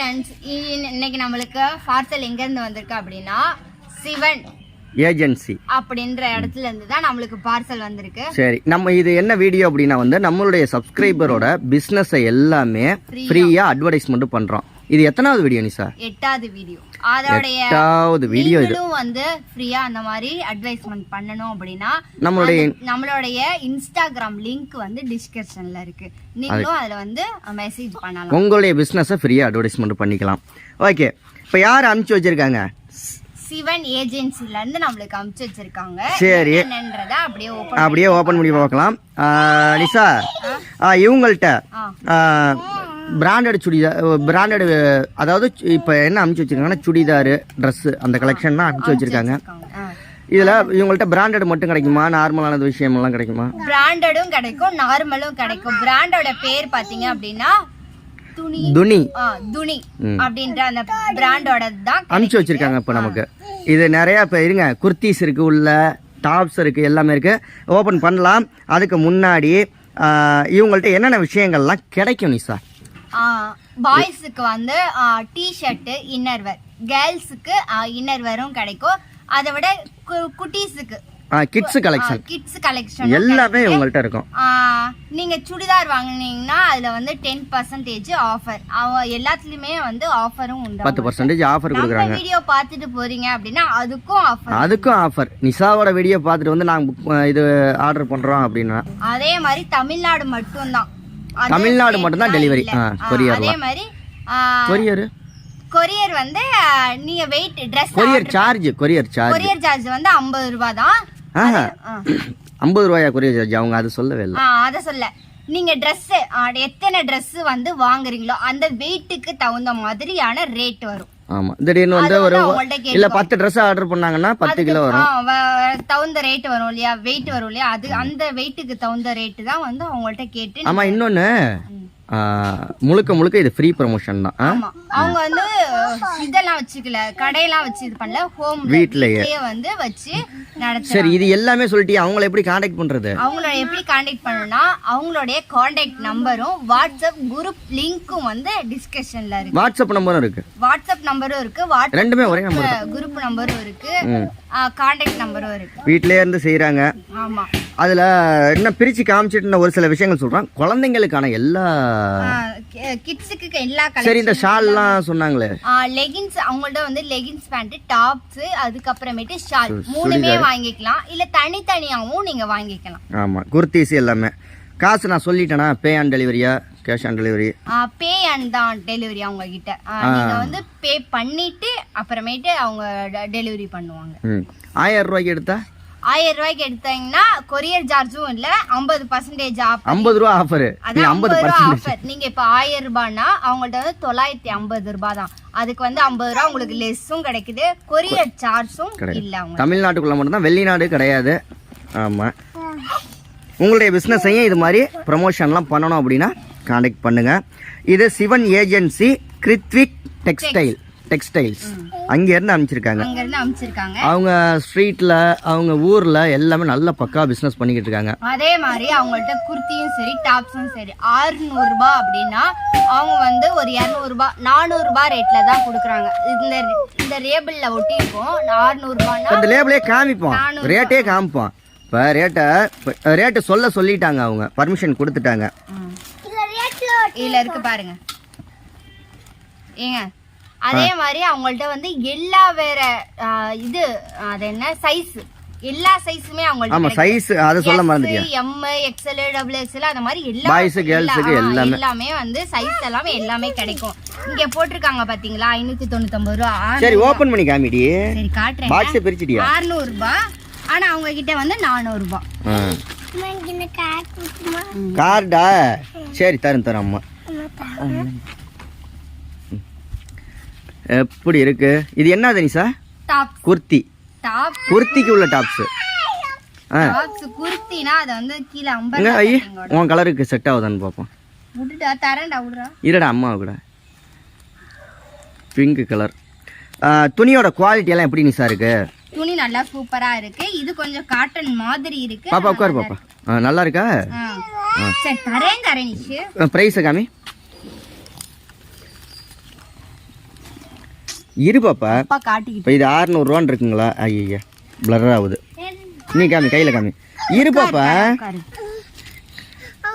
Friends, இன்னைக்கு நம்மளுக்கு parcel எங்க இருந்து வந்திருக்கு அப்படின்னா சிவன் ஏஜென்சி அப்படின்ற இடத்துல இருந்து தான் நம்மளுக்கு பார்சல் வந்திருக்கு. சரி, நம்ம இது என்ன வீடியோ அப்படின்னா நம்மளுடைய சப்ஸ்கிரைபரோட பிசினஸ் எல்லாமே ஃப்ரீயா அட்வர்டைஸ்மெண்ட் பண்றோம். இது எத்தனாவது வீடியோ நிஷா? 8வது வீடியோ. அதோடைய 8வது வீடியோ. இது ஃப்ரீயா அந்த மாதிரி அட்வர்டைஸ்மெண்ட் பண்ணனும் அப்படினா நம்மளுடைய இன்ஸ்டாகிராம் லிங்க் டிஸ்கிரிப்ஷன்ல இருக்கு. நீங்களும் அதுல மெசேஜ் பண்ணலாம். உங்களுடைய பிசினஸை ஃப்ரீயா அட்வர்டைஸ்மெண்ட் பண்ணிக்கலாம். ஓகே, இப்போ யார் அனுப்பிச்சு வச்சிருக்காங்க? சிவன் ஏஜென்சில இருந்து நம்மளுக்கு அனுப்பிச்சு வச்சிருக்காங்க. சரி, என்னன்றத அப்படியே ஓபன் பண்ணி பார்க்கலாம். நிஷா, இவங்கள்ட்ட பிராண்டட் சுடிதார், பிராண்டட் அதாவது இப்போ என்ன அனுப்பிச்சு வச்சிருக்காங்கன்னா சுடிதார், ட்ரெஸ் அந்த கலெக்ஷன் தான் அனுப்பிச்சு வச்சிருக்காங்க. இதுல இவங்கள்ட்ட பிராண்டட் மட்டும் கிடைக்குமா, நார்மலான விஷயம் எல்லாம் கிடைக்குமா? பிராண்டடும் கிடைக்கும், நார்மலும் கிடைக்கும். பிராண்டோட பேர் பாத்தீங்க அப்படின்னா துணி அப்படின்ற அந்த பிராண்டோட தான் அனுப்பிச்சு வச்சிருக்காங்க. இப்போ நமக்கு இது நிறைய இப்போ இருங்க, குர்த்திஸ் இருக்கு, உள்ள டாப்ஸ் இருக்கு, எல்லாமே இருக்கு. ஓபன் பண்ணலாம். அதுக்கு முன்னாடி இவங்கள்ட்ட என்னென்ன விஷயங்கள்லாம் கிடைக்கும் நிஷா? பாய்ஸுக்கு டி-ஷர்ட், இன்னர்வேர், கேர்ள்ஸுக்கு இன்னர்வேரும் கிடைக்கும். அதை விட குட்டீஸுக்கு கிட்ஸ் கலெக்ஷன் எல்லாமே உங்கள்ட்ட இருக்கும். நீங்க சுடிதார் வாங்குனீங்கன்னா அதுல 10% ஆஃபர். எல்லாத்துலயுமே ஆஃபரும் உண்டு. 10% ஆஃபர் கொடுக்குறாங்க. வீடியோ பார்த்துட்டு போறீங்க அப்படின்னா அதுக்கும் ஆஃபர். நிஷாவோட வீடியோ பார்த்துட்டு நாங்க இது ஆர்டர் பண்றோம் அப்படின்னா அதே மாதிரி தமிழ்நாடு மட்டும் தான் டெலிவரி. கொரியர். அதே மாதிரி கொரியர் நீங்க வெயிட் Dress கொரியர் சார்ஜ் 50 ரூபாய் தான். 50 ரூபாயா கொரியர் சார்ஜ்? அவங்க அது சொல்லவே இல்லை. அத சொல்ல, நீங்க Dress எத்தனை Dress வாங்குறீங்களோ அந்த வெயிட்டுக்கு தகுந்த மாதிரியான ரேட் வரும். ஆமா, திடீர்னு ஒரு இல்ல 10 Dress ஆர்டர் பண்ணாங்கன்னா 10 கிலோ வரும். தகுந்த ரேட் வரும் இல்லையா, வெயிட் வரும் இல்லையா, அது அந்த வெயிட்டுக்கு தகுந்த ரேட் தான் அவங்கள்ட்ட கேட்டு. ஆமா, இன்னொன்னு முழுக்க இது ஃப்ரீ ப்ரமோஷன் தான். அவங்க இதெல்லாம் வச்சுக்கல, கடையெல்லாம் வச்சு இது பண்ணல, ஹோம் வீட்லயே வச்சு நடத்து. சரி, இது எல்லாமே சொல்லிட்டு அவங்கள எப்படி கான்டாக்ட் பண்றது? அவங்கள எப்படி கான்டாக்ட் பண்ணனும்னா அவங்களுடைய கான்டாக்ட் நம்பரும் வாட்ஸ்அப் குரூப் லிங்க்கும் டிஸ்கஷன்ல இருக்கு. வாட்ஸ்அப் நம்பரும் இருக்கு, ரெண்டுமே ஒரே நம்பர். குரூப் நம்பரும் இருக்கு, கான்டாக்ட் நம்பரும் இருக்கு. வீட்லயே இருந்து செய்றாங்க. ஆமா, அதுல என்ன பிரிச்சு காமிச்சிட்டு ஒரு சில விஷயங்கள் சொல்றாங்க. குழந்தைங்களுக்கான எல்லா கிட்ஸுக்கு எல்லா கலெக்ஷன். சரி, இந்த ஷால்லாம் சொன்னாங்களே, லெகின்ஸ் அவங்கள்ட்ட லெகின்ஸ், பேண்ட், டாப்ஸ், அதுக்கு அப்புறமேட்டு ஷால் மூணுமே வாங்கிக்கலாம். இல்ல தனித்தனியாவும் நீங்க வாங்கிக்கலாம். ஆமா, குர்தீஸ் எல்லாமே. காசு நான் சொல்லிட்டேனா? பே ஆன் டெலிவரியா, cash on delivery? Pay on தான் டெலிவரி. அவங்க கிட்ட நீங்க பே பண்ணிட்டு அப்புறமேட்டு அவங்க டெலிவரி பண்ணுவாங்க. 1000 ரூபாய்க்கு எடுத்தா 1000 ரூபாய்க்கு எடுத்தீங்கன்னா கொரியர் சார்ஜும் இல்ல, 50% ஆஃபர். 50 ரூபாய் ஆஃபர். 50% ஆஃபர். நீங்க இப்ப 1000 ரூபாய்னா அவங்கள்ட்ட 950 ரூபாய் தான். அதுக்கு 50 ரூபாய் உங்களுக்கு லெஸ்ஸும் கிடைக்குது, கொரியர் சார்ஜும் இல்ல. அவங்க தமிழ்நாட்டுக்குள்ள மட்டும் தான், வெளிநாடு கிடையாது. ஆமா, உங்களுடைய பிசினஸையும் இது மாதிரி ப்ரமோஷன்லாம் பண்ணணும் அப்படின்னா கான்டாக்ட் பண்ணுங்க. இது சிவன் ஏஜென்சி, கிருத்விக் டெக்ஸ்டைல்ஸ் அங்க இருந்து அனுப்பிச்சிருக்காங்க. அவங்க ஸ்ட்ரீட்ல, அவங்க ஊர்ல எல்லாமே நல்ல பக்கா பிசினஸ் பண்ணிக்கிட்டு இருக்காங்க. அதே மாதிரி அவங்கள்ட்ட குர்த்தியும் சரி, டாப்ஸும் சரி 600 ரூபாய் அப்படின்னா அவங்க ஒரு 200 ரூபாய் 400 ரூபாய் ரேட்ல தான் கொடுக்குறாங்க. இந்த லேபிள்ல ஒட்டி இருக்கும் 600 ரூபாய்னா இந்த லேபிளே காமிப்போம், ரேட்டே காமிப்போம். இப்போ ரேட்டு சொல்லிட்டாங்க, அவங்க பர்மிஷன் கொடுத்துட்டாங்க. இதுல இருக்கு பாருங்க ஏங்க. அதே மாதிரி அவங்கள்ட்ட எல்லா வேற இது அது என்ன சைஸ், எல்லா சைஸுமே அவங்கள்ட்ட. ஆமா, சைஸ் அத சொல்ல மறந்துட்டேன். M, XL, XXL அந்த மாதிரி எல்லா பாய்ஸ் கேர்ள்ஸ்க்கு எல்லாமே சைஸ் எல்லாமே கிடைக்கும். இங்க போட்டுருக்காங்க பாத்தீங்களா, 599 ரூபாய். சரி, ஓபன் பண்ணி காமிடி. சரி, காட்றேன். பாக்ஸ் பிரிச்சிட்டியா? 600 ரூபாய். ஆனா அவங்க கிட்ட 400 ரூபாய். கார்டா? சரி, தரேன் அம்மா. எப்படி இருக்கு இது? என்னது நிஷா? குர்த்தி. குர்த்திக்கு உள்ள டாப்ஸ். குர்த்தினா அது கீழ 50. உன் கலருக்கு செட் ஆகுதான்னு பாப்போம். விடுடா, தரேன்டா, விடுடா. இருடா, அம்மா கூட பிங்க் கலர். துணியோட குவாலிட்டி எல்லாம் எப்படி நிஷா இருக்கு? துணி நல்லா சூப்பரா இருக்கு. இது கொஞ்சம் காட்டன் மாதிரி இருக்கு. பாப்பா உட்காரு பாப்பா. நல்லா இருக்கா? சரி, தரேன் நிஷு. பிரைஸ் காமி. இரு பாப்பா. அப்பா காட்டிக்கிட்டு. இப்போ இது 600 ரூபான்னு இருக்குங்களா? ஐயா பிளர் ஆகுது. நீ காமி, கையில் காமி. இரு பாப்பா.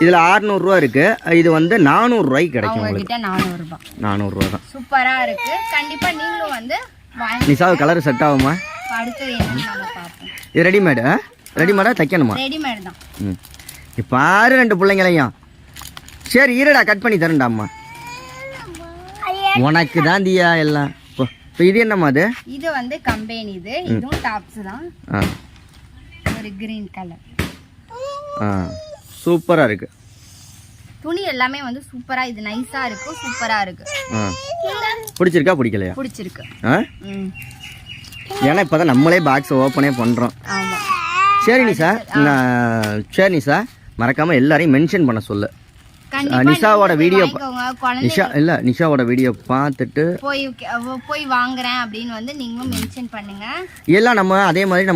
இதில் 600 ரூபா இருக்கு. இது வந்து 400 ரூபாய்க்கு கிடைக்கும் உங்களுக்கு. 400 ரூபாய். 400 ரூபா தான். சூப்பரா இருக்கு. கண்டிப்பா நீங்களும் வந்து நிஷாவு கலர் செட் ஆகுமா? அடுத்து என்னன்னு நம்ம பார்ப்போம். இது ரெடிமேடு? ரெடிமேடா தைக்கணுமா? ரெடிமேட் தான். இப்போ பாரு 2 பிள்ளைங்களையும். சரி இருடா, கட் பண்ணி தரேன்டா அம்மா. உனக்கு தான் தியா எல்லாம். இப்போ இது என்னம்மா? அது இது வந்து கம்பெனி. இதுவும் டாப்ஸ் தான். ஒரு கிரீன் கலர். சூப்பரா இருக்கு. துணி எல்லாமே வந்து சூப்பரா, இது நைஸா இருக்கு, சூப்பரா இருக்கு. பிடிச்சிருக்கா பிடிக்கலையா? பிடிச்சிருக்கு. ஏன்னா இப்பதான் நம்மளே பாக்ஸ் ஓப்பனே பண்றோம். ஆமா. சரி நிஷா மறக்காம எல்லாரையும் மென்ஷன் பண்ண சொல்லு. நிஷாவோட வீடியோ நிஷாவோட வீடியோ பார்த்துட்டு போய் வாங்குறேன் அப்படின்னு வந்து நீங்களும் மென்ஷன் பண்ணுங்க. எல்லாம் நம்ம அதே மாதிரி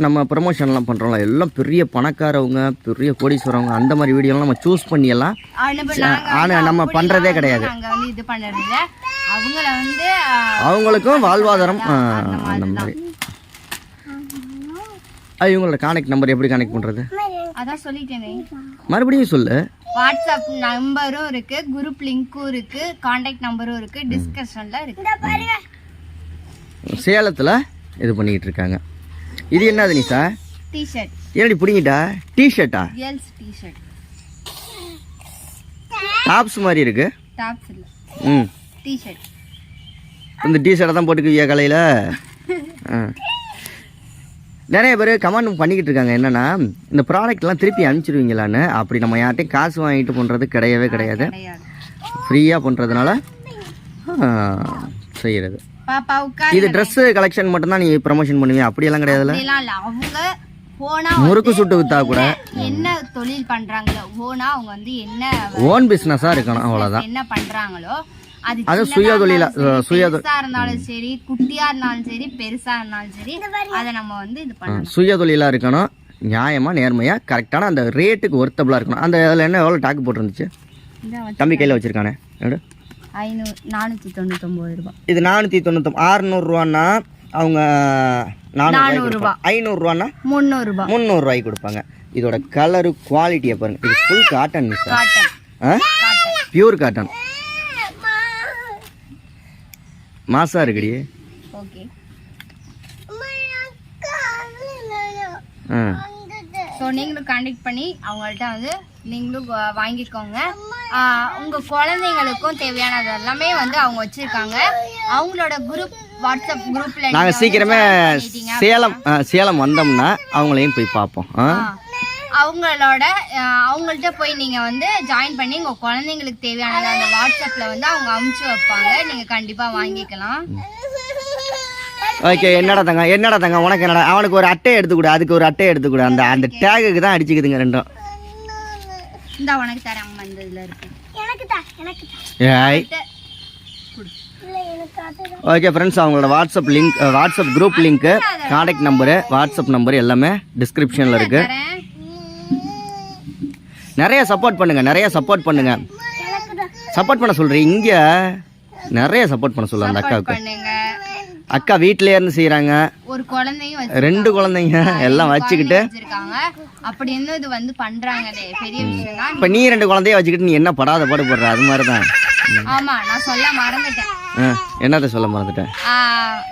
நம்ம ப்ரமோஷன்லாம் பண்றோம்ல, எல்லாம் பெரிய பணக்காரவங்க, பெரிய கோடீஸ்வரவங்க, அந்த மாதிரி வீடியோலாம் நம்ம சூஸ் பண்ணி எல்லாம் நம்ம பண்றதே கிடையாது. நாங்க வந்து இது பண்றதில்ல. அவங்கள வந்து அவங்களுக்கும் வாழ்வாதாரம் அந்த மாதிரி. இவங்களோட கான்டாக்ட் நம்பர் எப்படி கான்டாக்ட் பண்றது? அதான் சொல்லிட்டேனே, மறுபடியும் சொல்லு. வாட்ஸ்அப் நம்பரும் இருக்கு, குரூப் லிங்க்கும் இருக்கு, கான்டாக்ட் நம்பரும் இருக்கு, டிஸ்கஷன்ல இருக்கு. சேலத்துல இது பண்ணிட்டு இருக்காங்க. இது என்னது நிஷா? டி-ஷர்ட். என்னடி புடிங்கிட்டா? டி-ஷர்ட்டா? Girls T-shirt. டாப்ஸ் மாதிரி இருக்கு. டாப்ஸ் இல்ல, டி-ஷர்ட். இந்த டி-ஷர்ட்டை தான் போட்டுக்குவியா காலையில? நிறைய பேர் கமெண்ட் பண்ணிக்கிட்டு இருக்காங்க, என்னன்னா இந்த ப்ராடக்ட்லாம் திருப்பி அனுப்பிச்சிருவீங்களான்னு. அப்படி நம்ம யார்ட்டையும் காசு வாங்கிட்டு பண்ணுறது கிடையவே கிடையாது. ஃப்ரீயாக பண்ணுறதுனால செய்கிறது. இது ட்ரெஸ்ஸு கலெக்ஷன் மட்டும்தான் நீ ப்ரமோஷன் பண்ணுவீங்க, அப்படியெல்லாம் கிடையாதுல்ல. முறுக்கு சுட்டு விற்றா கூட என்ன தொழில் பண்ணுறாங்களோ ஓனா, அவங்க வந்து என்ன ஓன் பிஸ்னஸாக இருக்கணும், அவ்வளோதான். என்ன பண்ணுறாங்களோ அது சுயதொழிலா இருந்தாலும் சரி, குட்டியா இருந்தாலும் சரி, பெருசா இருந்தாலும் சரி, அதை நம்ம வந்து இது பண்ணணும். சுயதொழிலா இருக்கணும், நியாயமா நேர்மையா கரெக்டான அந்த ரேட்டுக்கு ஒர்த்தபிளா இருக்கணும். அந்த அதில் என்ன எவ்வளோ டாக்கு போட்டுருந்துச்சு தம்பி கையில் வச்சிருக்கானே? 499 ரூபாய். இது 499. 600 ரூபான்னா அவங்க 400 ரூபாய். 500 ரூபான்னா 300 ரூபாய். 300 ரூபாய்க்கு கொடுப்பாங்க. இதோட கலரு குவாலிட்டியை பாருங்க. இது ஃபுல் காட்டன், பியூர் காட்டன். மாசா இருக்குடி. ஓகே. ஸோ நீங்களும் கான்டாக்ட் பண்ணி அவங்கள்ட்ட வந்து நீங்களும் வாங்கிக்கோங்க. உங்க குழந்தைங்களுக்கும் தேவையானது எல்லாமே வந்து அவங்க வச்சிருக்காங்க. அவங்களோட குரூப், வாட்ஸ்அப் குரூப்ல நாங்கள் சீக்கிரமே சேலம் வந்தோம்னா அவங்களையும் போய் பார்ப்போம். அவங்கள்ட்ட போய் நீங்க வந்து ஜாயின் பண்ணி உங்க குழந்தைங்களுக்கு தேவையானது அந்த வாட்ஸ்அப்ல வந்து அவங்க அமுச்சு வைப்பாங்க. நீங்க கண்டிப்பா வாங்கிக்கலாம். ஓகே. என்னடா தங்க உனக்கு என்னடா? அவனுக்கு ஒரு அட்டை எடுத்து கொடு, அதுக்கு ஒரு அட்டை எடுத்து கொடு. அந்த டேகுக்கு தான் அடிச்சுக்குதுங்க ரெண்டும். இந்த உனக்கு தரேன் அம்மா, இந்த இதுல இருக்கு. ஓகே ஃப்ரெண்ட்ஸ், அவங்களோட WhatsApp group link, contact number, WhatsApp number எல்லாமே டிஸ்கிரிப்ஷன்ல இருக்கு. நிறைய சப்போர்ட் பண்ணுங்க. சப்போர்ட் பண்ண சொல்றீங்க, இங்க நிறைய சப்போர்ட் பண்ண சொல்ல. அந்த அக்கா வீட்டிலே இருந்து செய்யறாங்க. ஒரு குழந்தையும் 2 குழந்தைங்க எல்லாம் வச்சுக்கிட்டு அப்படி என்ன இது வந்து பண்றாங்க. பெரிய விஷயம் தான். இப்ப நீ 2 குழந்தைய வச்சுக்கிட்டு நீ என்ன படாத பாடு போடுற? அது மாதிரிதான். ஆமா, நான் சொல்ல மறந்துட்டேன். என்னத்த சொல்ல மறந்துட்டேன்?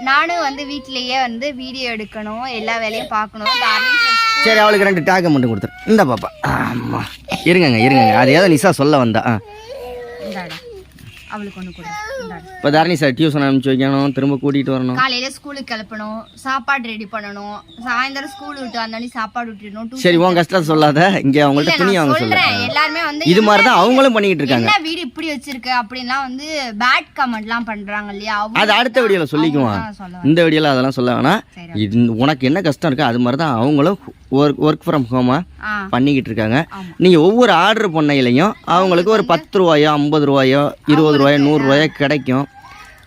நானும் வந்து வீட்லயே வந்து வீடியோ எடுக்கணும், எல்லா வேலையும் பார்க்கணும். சரி, அவளுக்கு 2 டேக் மட்டும் கொடுத்துரு. இந்த பாப்பா. ஆமா, இருங்க. அது ஏதோ நிஷா சொல்ல வந்தா. அவளுக்கு ஒன்று கொடு. இப்போ தாரணி சார் டியூஷன் அனுப்பிச்சு வைக்கணும், திரும்ப கூட்டிகிட்டு வரணும். காலையில ஸ்கூலுக்கு கிளப்பணும், சாப்பாடு ரெடி பண்ணணும், சாயந்தரம் ஸ்கூல் விட்டு வந்தோடனே சாப்பாடு விட்டுடணும். சரி, உன் கஷ்டம் சொல்லாத. இங்கே அவங்கள்ட்ட துணி வாங்க சொல்றேன். எல்லாருமே வந்து இது மாதிரி தான் அவங்களும் பண்ணிக்கிட்டு இருக்காங்க. என்ன வீடு இப்படி வச்சிருக்கு அப்படின்லாம் வந்து பேட் கமெண்ட்லாம் பண்றாங்க இல்லையா? அது அடுத்த வீடியோல சொல்லிக்குவான். இந்த வீடியோல அதெல்லாம் சொல்ல வேணாம். உனக்கு என்ன கஷ்டம் இருக்கு அது மாதிரி தான் அவங்களும் ஒர்க் ஃப்ரம் ஹோமா பண்ணிக்கிட்டு இருக்காங்க. நீங்க ஒவ்வொரு ஆர்டர் பண்ணையிலையும் அவங்களுக்கு ஒரு 10 ரூபாயோ 50 ரூபாயோ 20 ரூபாயோ 100 ரூபாயோ கிடைக்கும்.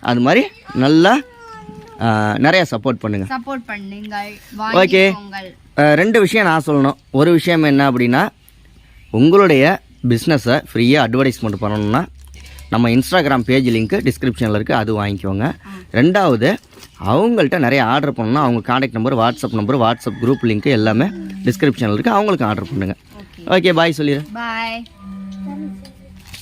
அது மாதிரி நல்லா நிறைய சப்போர்ட் பண்ணுங்க. ஓகே, 2 விஷயம் நான் சொல்லணும். ஒரு விஷயம் என்ன அப்படின்னா, உங்களுடைய பிஸ்னஸை ஃப்ரீயாக அட்வர்டைஸ்மெண்ட் பண்ணணும்னா நம்ம இன்ஸ்டாகிராம் பேஜ் லிங்க்கு டிஸ்கிரிப்ஷனில் இருக்குது, அது வாங்கிக்கோங்க. ரெண்டாவது அவங்கள்ட்ட நிறைய ஆர்டர் பண்ணணும்னா அவங்க contact number, WhatsApp group link எல்லாமே டிஸ்கிரிப்ஷனில் இருக்குது, அவங்களுக்கு ஆர்டர் பண்ணுங்கள். ஓகே பாய் சொல்லிடு. பாய்.